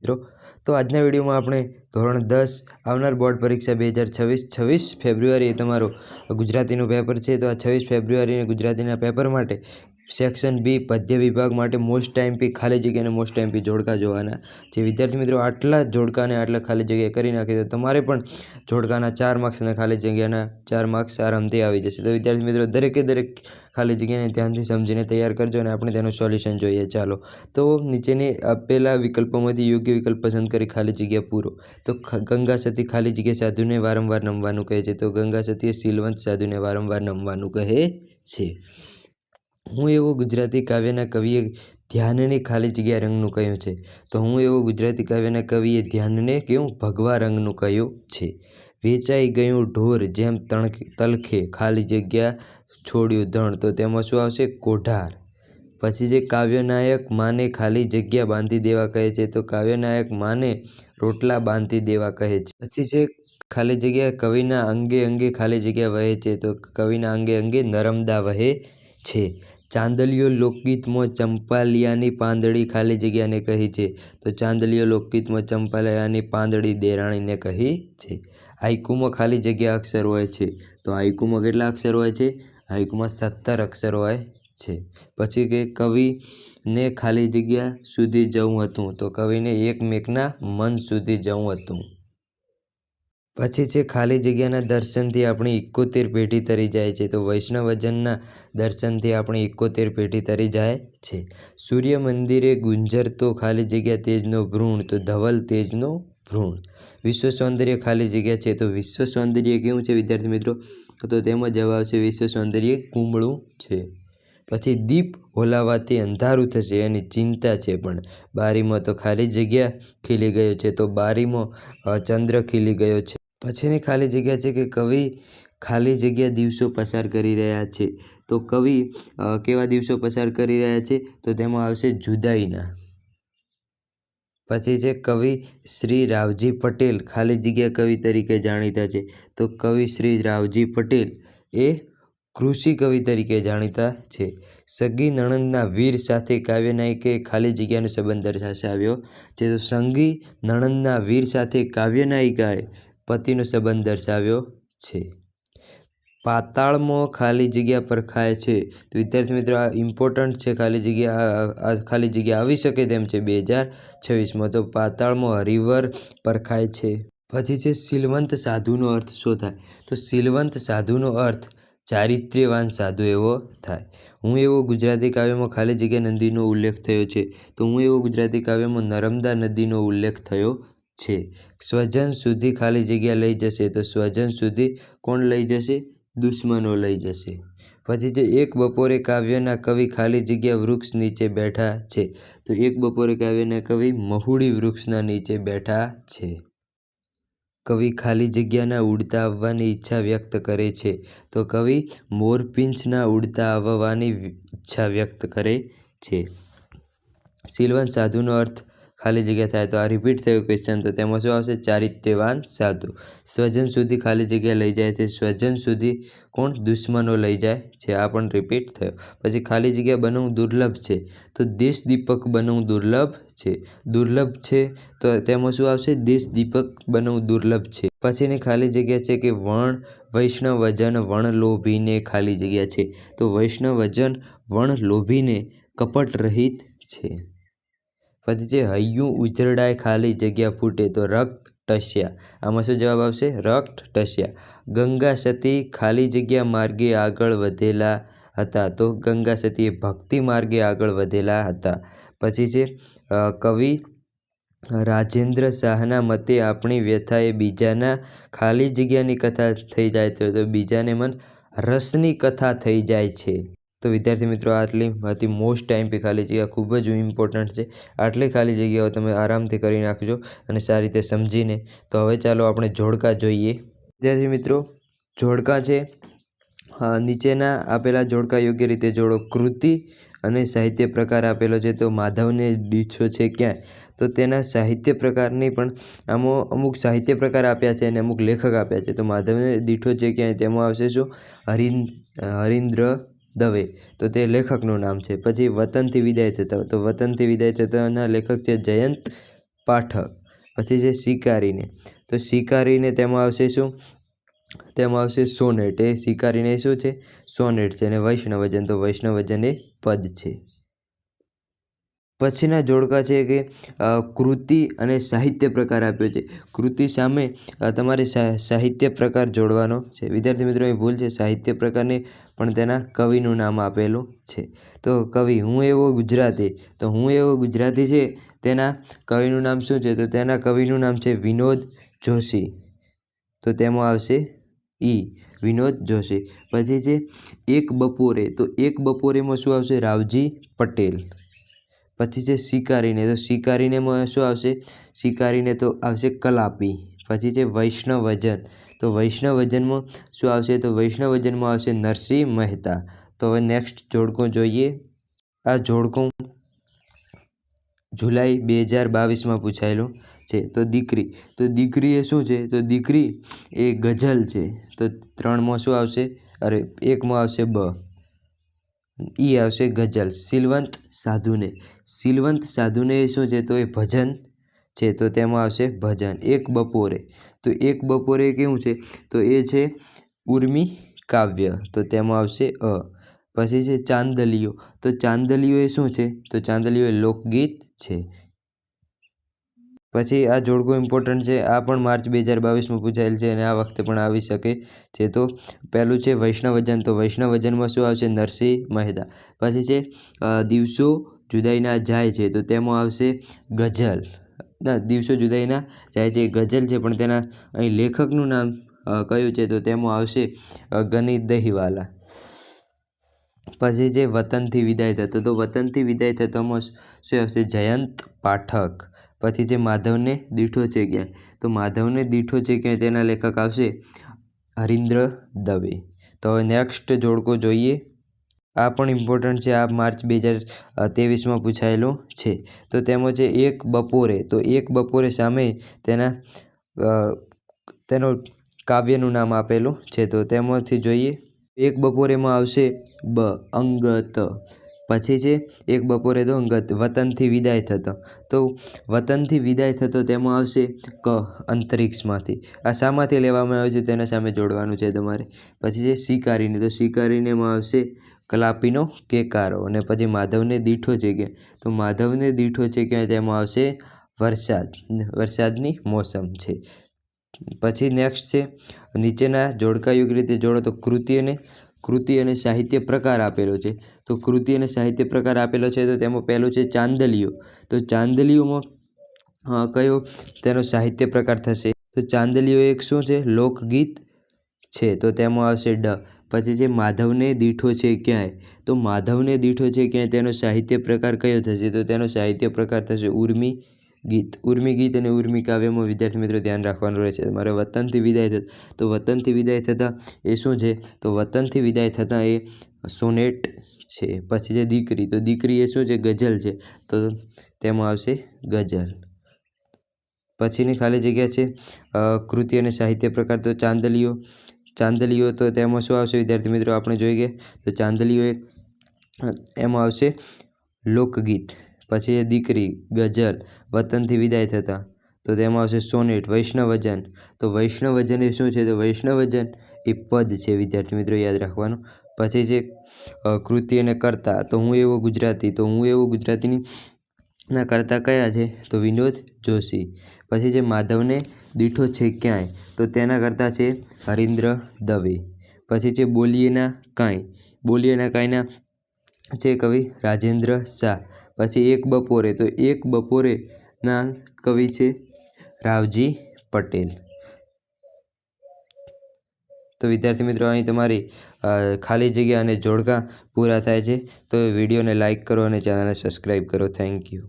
મિત્રો તો આજના વિડીયોમાં આપણે ધોરણ 10 આવનાર બોર્ડ પરીક્ષા 2026 ફેબ્રુઆરી તમારો ગુજરાતીનું પેપર છે। તો આ 26 ફેબ્રુઆરીના ગુજરાતીના પેપર માટે સેક્શન બી પદ્ય વિભાગ માટે મોસ્ટ ટાઈમપી ખાલી જગ્યા અને મોસ્ટ ટાઈમપી જોડકા જોવાના જે વિદ્યાર્થી મિત્રો આટલા જોડકાને આટલા ખાલી જગ્યા કરી નાખે તો તમારે પણ જોડકાના 4 માર્ક્સ અને ખાલી જગ્યાના 4 માર્ક્સ આરામથી આવી જશે। તો વિદ્યાર્થી મિત્રો દરેકે દરેક ખાલી જગ્યાને ધ્યાનથી સમજીને તૈયાર કરજો અને આપણે તેનું સોલ્યુશન જોઈએ। ચાલો તો નીચેની આપેલા વિકલ્પોમાંથી યોગ્ય વિકલ્પ પસંદ કરી ખાલી જગ્યા પૂરો। તો ગંગા સતી ખાલી જગ્યા સાધુને વારંવાર નમવાનું કહે છે। તો ગંગા સતીએ શીલવંત સાધુને વારંવાર નમવાનું કહે છે। હું એવો ગુજરાતી કાવ્યના કવિએ ધ્યાનને ખાલી જગ્યા રંગનું કહ્યું છે। તો હું એવો ગુજરાતી કાવ્યના કવિએ ધ્યાનને કેવું ભગવા રંગનું કહ્યું છે। વેચાઈ ગયું ઢોર જેમ તલખે ખાલી જગ્યા છોડ્યું ધણ। તો તેમાં શું આવશે કોઢાર। પછી જે કાવ્યનાયક માને ખાલી જગ્યા બાંધી દેવા કહે છે। તો કાવ્યનાયક માને રોટલા બાંધી દેવા કહે છે। પછી છે ખાલી જગ્યા કવિના અંગે અંગે ખાલી જગ્યા વહે છે। તો કવિના અંગે અંગે નર્મદા વહે છે। ચાંદલિયો લોકગીતમાં ચંપાલિયાની પાંદડી ખાલી જગ્યાને કહી છે। તો ચાંદલિયો લોકગીતમાં ચંપાલિયાની પાંદડી દેરાણીને કહી છે। હાઈકુમાં ખાલી જગ્યા અક્ષર હોય છે। તો હાઈકુમાં કેટલા અક્ષર હોય છે? હાઈકુમાં 17 અક્ષર હોય છે। પછી કે કવિને ખાલી જગ્યા સુધી જવું હતું। તો કવિને એક મેઘના મન સુધી જવું હતું। પછી છે ખાલી જગ્યાના દર્શનથી આપણી 71 પેઢી તરી જાય છે। તો વૈષ્ણવજનના દર્શનથી આપણી 71 પેઢી તરી જાય છે। સૂર્ય મંદિરે ગુંજરતો ખાલી જગ્યા તેજનો ભ્રૂણ। તો ધવલ તેજનો ભ્રૂણ। વિશ્વ સૌંદર્ય ખાલી જગ્યા છે। તો વિશ્વ સૌંદર્ય કેવું છે વિદ્યાર્થી મિત્રો? તો તેમાં જવાબ આવશે વિશ્વ સૌંદર્ય કુમળું છે। પછી દીપ હોલાવાથી અંધારું થશે એની ચિંતા છે પણ બારીમાં તો ખાલી જગ્યા ખીલી ગયો છે। તો બારીમાં ચંદ્ર ખીલી ગયો છે। પછીની ખાલી જગ્યા છે કે કવિ ખાલી જગ્યા દિવસો પસાર કરી રહ્યા છે। તો કવિ કેવા દિવસો પસાર કરી રહ્યા છે? તો તેમાં આવશે જુદાઈના। પછી છે કવિ શ્રી રાવજી પટેલ ખાલી જગ્યા કવિ તરીકે જાણીતા છે। તો કવિ શ્રી રાવજી પટેલ એ કૃષિ કવિ તરીકે જાણીતા છે। સગી નણંદના વીર સાથે કાવ્યનાયકે ખાલી જગ્યાનો સંબંધ દર્શાવ્યો છે। તો સગી નણંદના વીર સાથે કાવ્યનાયિકાએ પતિનો સંબંધ દર્શાવ્યો છે। પાતાળમાં ખાલી જગ્યા પરખાય છે। તો વિદ્યાર્થી મિત્રો આ ઇમ્પોર્ટન્ટ છે। ખાલી જગ્યા આવી શકે તેમ છે 2026માં। તો પાતાળમાં હરિવર પરખાય છે। પછી છે શીલવંત સાધુનો અર્થ શું થાય? તો શીલવંત સાધુનો અર્થ ચારિત્ર્યવાન સાધુ એવો થાય। હું એવો ગુજરાતી કાવ્યમાં ખાલી જગ્યા નદીનો ઉલ્લેખ થયો છે। તો હું એવો ગુજરાતી કાવ્યમાં નર્મદા નદીનો ઉલ્લેખ થયો છે। સ્વજન સુધી ખાલી જગ્યા લઈ જશે। તો સ્વજન સુધી કોણ લઈ જશે? દુશ્મનો લઈ જશે। પછી જે એક બપોરે કાવ્યના કવિ ખાલી જગ્યા વૃક્ષ નીચે બેઠા છે। તો એક બપોરે કાવ્યના કવિ મહુડી વૃક્ષના નીચે બેઠા છે। કવિ ખાલી જગ્યાના ઉડતા આવવાની ઈચ્છા વ્યક્ત કરે છે। તો કવિ મોરપીંછના ઉડતા આવવાની ઈચ્છા વ્યક્ત કરે છે। શીલવંત સાધુનો અર્થ ખાલી જગ્યા થાય તો આ રિપીટ થયો ક્વેશ્ચન। તો તેમાં શું આવશે? ચારિત્ર્યવાન સાધુ। સ્વજન સુધી ખાલી જગ્યા લઈ જાય છે। સ્વજન સુધી કોણ? દુશ્મનો લઈ જાય છે। આ પણ રિપીટ થયો। પછી ખાલી જગ્યા બનવું દુર્લભ છે। તો દેશ દીપક બનવું દુર્લભ છે। દુર્લભ છે તો તેમાં શું આવશે? દેશ દીપક બનવું દુર્લભ છે। પછીની ખાલી જગ્યા છે કે વૈષ્ણવજન વણ લોભીને ખાલી જગ્યા છે। તો વૈષ્ણવજન વણ લોભીને કપટ રહિત છે। પછી જે હૈયું ઉજરડાય ખાલી જગ્યા ફૂટે। તો રક્ત ટસ્યા। આમાં શું જવાબ આવશે? રક્ત ટસ્યા। ગંગા સતી ખાલી જગ્યા માર્ગે આગળ વધેલા હતા। તો ગંગા સતીએ ભક્તિ માર્ગે આગળ વધેલા હતા। પછી છે કવિ રાજેન્દ્ર શાહના મતે આપણી વ્યથાએ બીજાના ખાલી જગ્યાની કથા થઈ જાય છે। તો બીજાને મન રસની કથા થઈ જાય છે। તો વિદ્યાર્થી મિત્રો આટલી હતી મોસ્ટ ટાઈમપી ખાલી જગ્યા ખૂબ જ ઇમ્પોર્ટન્ટ છે। આટલી ખાલી જગ્યાઓ તમે આરામથી કરી નાખજો અને સારી રીતે સમજીને। તો હવે ચાલો આપણે જોડકા જોઈએ। વિદ્યાર્થી મિત્રો જોડકા છે નીચેના આપેલા જોડકા યોગ્ય રીતે જોડો। કૃતિ અને સાહિત્ય પ્રકાર આપેલો છે। તો માધવને દીઠો છે ક્યાં? તો તેના સાહિત્ય પ્રકારની પણ આમાં અમુક સાહિત્ય પ્રકાર આપ્યા છે અને અમુક લેખક આપ્યા છે। તો માધવને દીઠો છે ક્યાં? તેમાં આવશે શું? હરીન્દ્ર દવે। તો તે લેખકનું નામ છે। પછી વતનથી વિદાય થતા। તો વતનથી વિદાય થતાના લેખક છે જયંત પાઠક. પછી છે શિકારીને, તો શિકારીને તેમાં આવશે શું? તેમાં આવશે સોનેટ. એ શિકારીને શું છે? સોનેટ છે. અને વૈષ્ણવજન, તો વૈષ્ણવજન એ પદ છે. પછીના જોડકા છે કે કૃતિ અને સાહિત્ય પ્રકાર આપ્યો છે. કૃતિ સામે તમારે સાહિત્ય પ્રકાર જોડવાનો છે. વિદ્યાર્થી મિત્રો અહીં ભૂલ છે, સાહિત્ય પ્રકારને પણ તેના કવિનું નામ આપેલું છે. તો કવિ હું એવો ગુજરાતી, તો હું એવો ગુજરાતી છે તેના કવિનું નામ શું છે? તો તેના કવિનું નામ છે વિનોદ જોશી. તો તેમાં આવશે વિનોદ જોશી. પછી છે એક બપોરે, તો એક બપોરેમાં શું આવશે? રાવજી પટેલ. પછી છે શિકારીને, તો શિકારીનેમાં શું આવશે? શિકારીને તો આવશે કલાપી. પછી છે વૈષ્ણવજન, તો વૈષ્ણવજનમાં શું આવશે? તો વૈષ્ણવજનમાં આવશે નરસિંહ મહેતા. તો હવે નેક્સ્ટ જોડકો જોઈએ. આ જોડકો જુલાઈ 2022માં પૂછાયેલું છે. તો દીકરી, તો દીકરી એ શું છે? તો દીકરી એ ગઝલ છે. તો 3માં શું આવશે? એકમાં આવશે બ, આવશે ગઝલ. સિલવંત સાધુને, સિલવંત સાધુને શું છે? તો એ ભજન છે. તો તેમાં આવશે ભજન. એક બપોરે, તો એક બપોરે કેવું છે? તો એ છે ઉર્મી કાવ્ય. તો તેમાં આવશે અ. પછી છે ચાંદલિયો, તો ચાંદલિયો એ શું છે? તો ચાંદલિયો એ લોકગીત છે. પછી આ જોડકો ઇમ્પોર્ટન્ટ છે. આ પણ માર્ચ 2022માં પૂછાયેલ છે અને આ વખતે પણ આવી શકે છે. તો પહેલું છે વૈષ્ણવજન, તો વૈષ્ણવજનમાં શું આવશે? નરસિંહ મહેતા. પછી છે દિવસો જુદાઈના જાય છે, તો તેમાં આવશે ગઝલ. ના, દિવસો જુદાઈના જાય છે ગઝલ છે, પણ તેના અહીં લેખકનું નામ કયું છે? તો તેમાં આવશે ગની દહીવાલા. પછી છે વતનથી વિદાય થતો, તો વતનથી વિદાય થતોમાં શું આવશે? જયંત પાઠક. પછી છે માધવને દીઠો છે ક્યાં, તો માધવને દીઠો છે ક્યાં તેના લેખક આવશે હરીન્દ્ર દવે. તો હવે નેક્સ્ટ જોડકો જોઈએ. આ પણ ઇમ્પોર્ટન્ટ છે. આ માર્ચ 2023માં પૂછાયેલું છે. તો તેમાં છે એક બપોરે, તો એક બપોરે સામે તેનો કાવ્યનું નામ આપેલું છે. તો તેમાંથી જોઈએ. એક બપોરેમાં આવશે બ, અંગત. પછી છે એક બપોરે તો અંગત, વતનથી વિદાય થતો, તો વતનથી વિદાય થતો તેમાં આવશે ક, અંતરિક્ષમાંથી. આ શામાંથી લેવામાં આવ્યું છે તેના સામે જોડવાનું છે તમારે. પછી છે શિકારીને, તો શિકારીનેમાં આવશે કલાપીનો કેકારો. અને પછી માધવને દીઠો છે ક્યાં, તો માધવને દીઠો છે ક્યાં તેમાં આવશે વરસાદ, વરસાદની મોસમ છે. પછી નેક્સ્ટ છે નીચેના જોડકા યોગ્ય રીતે જોડો. તો કૃતિ અને સાહિત્ય પ્રકાર આપેલો છે. તો કૃતિ અને સાહિત્ય પ્રકાર આપેલો છે. તો તેમાં પહેલું છે ચાંદલિયો, તો ચાંદલિયોમાં કયો તેનો સાહિત્ય પ્રકાર થશે? તો ચાંદલિયો એક શું છે? લોકગીત છે. તો તેમાં આવશે ડ. પછી છે માધવને દીઠો છે ક્યાંય, તો માધવને દીઠો છે ક્યાંય તેનો સાહિત્ય પ્રકાર કયો થશે? તો તેનો સાહિત્ય પ્રકાર થશે ઉર્મી ગીત. ઉર્મી ગીત અને ઉર્મી કાવ્યમાં વિદ્યાર્થી મિત્રો ધ્યાન રાખવાનું રહેશે તમારે. વતનથી વિદાય થતાં, તો વતનથી વિદાય થતાં એ શું છે? તો વતનથી વિદાય થતાં એ સોનેટ છે. પછી છે દીકરી, તો દીકરી એ શું છે? ગઝલ છે. તો તેમાં આવશે ગઝલ. પછીની ખાલી જગ્યા છે કૃતિ અને સાહિત્ય પ્રકાર, તો ચાંદલિયો તો તેમાં શું આવશે વિદ્યાર્થી મિત્રો? આપણે જોઈ ગયા. તો ચાંદલિયો એમાં આવશે લોકગીત. પછી દીકરી ગઝલ, વતનથી વિદાય થતાં, તો તેમાં આવશે સોનેટ. વૈષ્ણવજન, તો વૈષ્ણવજન એ શું છે? તો વૈષ્ણવજન એ પદ છે વિદ્યાર્થી મિત્રો, યાદ રાખવાનું. પછી છે કૃતિ અને કર્તા, તો હું એવો ગુજરાતી, તો હું એવો ગુજરાતીની ના કર્તા કયા છે? તો વિનોદ જોશી. પછી જે માધવને દીઠો છે ક્યાંય, તો તેના કરતા છે હરીન્દ્ર દવે. પછી છે બોલીએના કાંઈ, બોલીએના કાંઈના છે કવિ રાજેન્દ્ર શાહ. પછી એક બપોરે, તો એક બપોરેના કવિ છે રાવજી પટેલ. તો વિદ્યાર્થી મિત્રો અહીં તમારી ખાલી જગ્યા અને જોડકા પૂરા થાય છે. તો વિડીયોને લાઇક કરો અને ચેનલને સબસ્ક્રાઈબ કરો. Thank you.